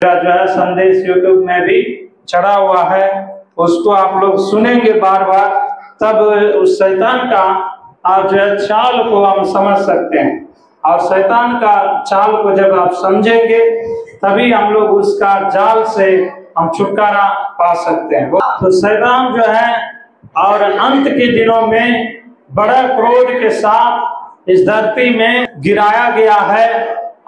मेरा जो है संदेश YouTube में भी चढ़ा हुआ है, उसको आप लोग सुनेंगे बार बार, तब उस शैतान का जो है चाल को हम समझ सकते हैं। और शैतान का चाल को जब आप समझेंगे तभी हम लोग उसका जाल से हम छुटकारा पा सकते हैं। तो शैतान जो है और अंत के दिनों में बड़ा क्रोध के साथ इस धरती में गिराया गया है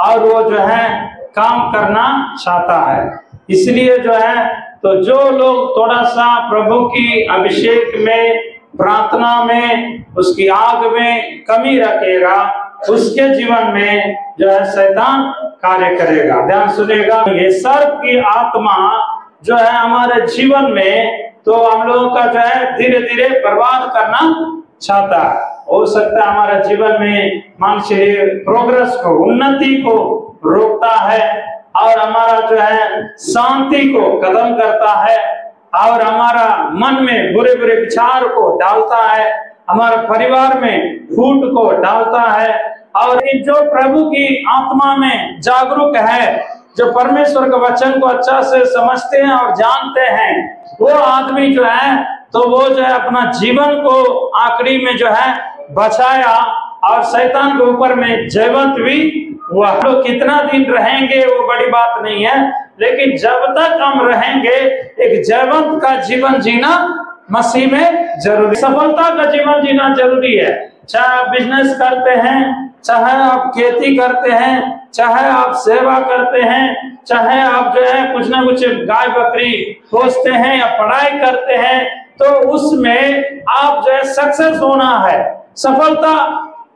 और वो जो है काम करना चाहता है। इसलिए जो है तो जो लोग थोड़ा सा प्रभु की अभिषेक में, प्रार्थना में, उसकी आग में कमी रखेगा, उसके जीवन में जो है शैतान कार्य करेगा। ध्यान सुनेगा, ये सर्प की आत्मा जो है हमारे जीवन में तो हम लोगों का जो है धीरे धीरे बर्बाद करना चाहता है। हो सकता है हमारे जीवन में मानसिक प्रोग्रेस को, उन्नति को रोकता है और हमारा जो है शांति को खत्म करता है और हमारा मन में बुरे बुरे विचार को डालता है, हमारे परिवार में फूट को डालता है। और जो प्रभु की आत्मा में जागरूक है, जो परमेश्वर के वचन को अच्छा से समझते हैं और जानते हैं, वो आदमी जो है तो वो जो है अपना जीवन को आखिरी में जो है बचाया और शैतान के ऊपर में जयवंत भी हुआ। लोग कितना दिन रहेंगे वो बड़ी बात नहीं है, लेकिन जब तक हम रहेंगे एक जयवंत का जीवन जीना मसीह में जरूरी, सफलता का जीवन जीना जरूरी है। चाहे आप बिजनेस करते हैं, चाहे आप खेती करते हैं, चाहे आप सेवा करते हैं, चाहे आप जो है कुछ ना कुछ गाय बकरी पोसते हैं या पढ़ाई करते हैं, तो उसमें आप जो है सक्सेस होना है, सफलता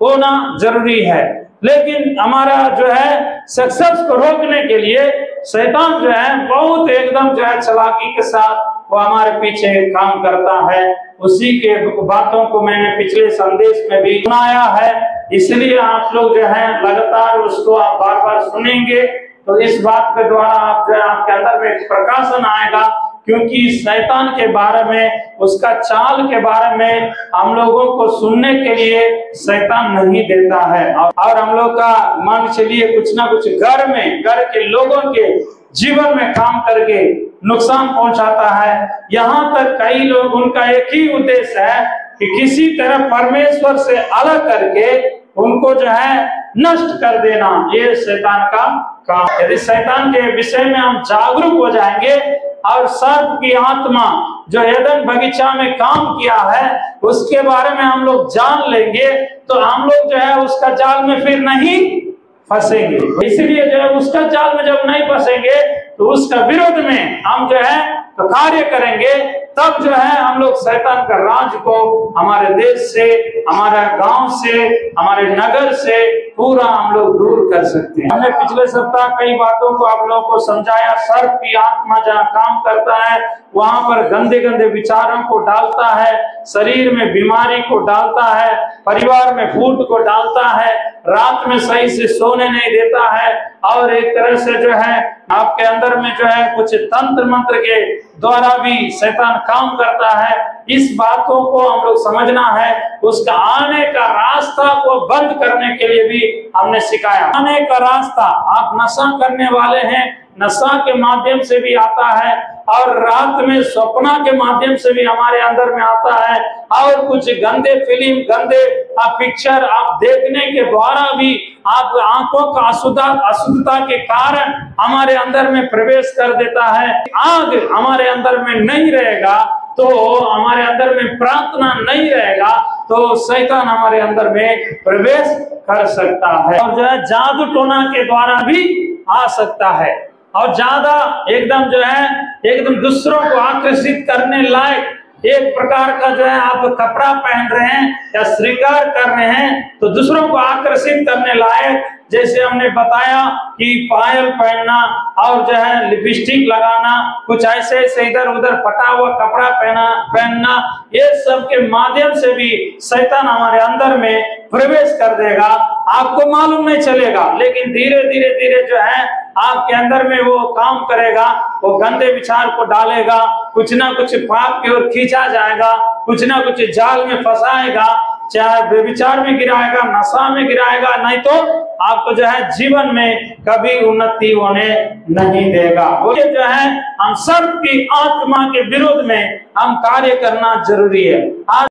होना जरूरी है। लेकिन हमारा जो है सक्सेस को रोकने के लिए शैतान जो है बहुत एकदम जो है चालाकी के साथ वो हमारे पीछे काम करता है। उसी के बातों को मैंने पिछले संदेश में भी सुनाया है, इसलिए आप लोग जो है लगातार उसको आप बार बार सुनेंगे तो इस बात के द्वारा आप जो है आपके अंदर में एक प्रकाशन आएगा। क्योंकि शैतान के बारे में, उसका चाल के बारे में हम लोगों को सुनने के लिए शैतान नहीं देता है और हम लोग का मन चलिए कुछ ना कुछ घर में, घर के लोगों के जीवन में काम करके नुकसान पहुंचाता है। यहाँ तक कई लोग, उनका एक ही उद्देश्य है कि किसी तरह परमेश्वर से अलग करके उनको जो है नष्ट कर देना, ये शैतान का काम। यदि शैतान के विषय में हम जागरूक हो जाएंगे और सर्प की आत्मा जो एदन बगीचा में काम किया है उसके बारे में हम लोग जान लेंगे तो हम लोग जो है उसका जाल में फिर नहीं फंसेंगे। इसलिए जो है उसका जाल में जब नहीं फंसेंगे तो उसका विरोध में हम जो है तो कार्य करेंगे, तब जो है हम लोग शैतान का राज को हमारे देश से, हमारे गांव से, हमारे नगर से पूरा हम लोग दूर कर सकते हैं। हमने पिछले सप्ताह कई बातों को आप लोगों को समझाया। सर्प की आत्मा जहाँ काम करता है वहां पर गंदे गंदे विचारों को डालता है, शरीर में बीमारी को डालता है, परिवार में फूट को डालता है, रात में सही से सोने नहीं देता है और एक तरह से जो है आपके अंदर में जो है कुछ तंत्र मंत्र के द्वारा भी शैतान काम करता है। इस बातों को हम लोग समझना है। उसका आने का रास्ता को बंद करने के लिए भी हमने सिखाया। आने का रास्ता, आप नशा करने वाले हैं, नशा के माध्यम से भी आता है और रात में सपना के माध्यम से भी हमारे अंदर में आता है और कुछ गंदे फिल्म, गंदे पिक्चर आप देखने के द्वारा भी आप आंखों का अशुद्धता के कारण हमारे अंदर में प्रवेश कर देता है। आग हमारे अंदर में नहीं रहेगा तो हमारे अंदर में प्रार्थना नहीं रहेगा तो शैतान हमारे अंदर में प्रवेश कर सकता है और जो है जादू टोना के द्वारा भी आ सकता है। और ज्यादा एकदम जो है एकदम दूसरों को आकर्षित करने लायक एक प्रकार का जो है आप कपड़ा पहन रहे हैं या श्रृंगार कर रहे हैं तो दूसरों को आकर्षित करने लायक, जैसे हमने बताया कि पायल पहनना और जो है लिपस्टिक लगाना, कुछ ऐसे ऐसे इधर उधर फटा हुआ कपड़ा पहनना, ये सब के माध्यम से भी शैतान हमारे अंदर में प्रवेश कर देगा। आपको मालूम नहीं चलेगा, लेकिन धीरे धीरे धीरे जो है आपके अंदर में वो काम करेगा, वो गंदे विचार को डालेगा, कुछ ना कुछ पाप की ओर खींचा जाएगा, कुछ ना कुछ जाल में फंसाएगा। चाहे व्यभिचार में गिराएगा, नशा में गिराएगा, नहीं तो आपको जो है जीवन में कभी उन्नति होने नहीं देगा। ये जो है हम सब की आत्मा के विरोध में हम कार्य करना जरूरी है। आज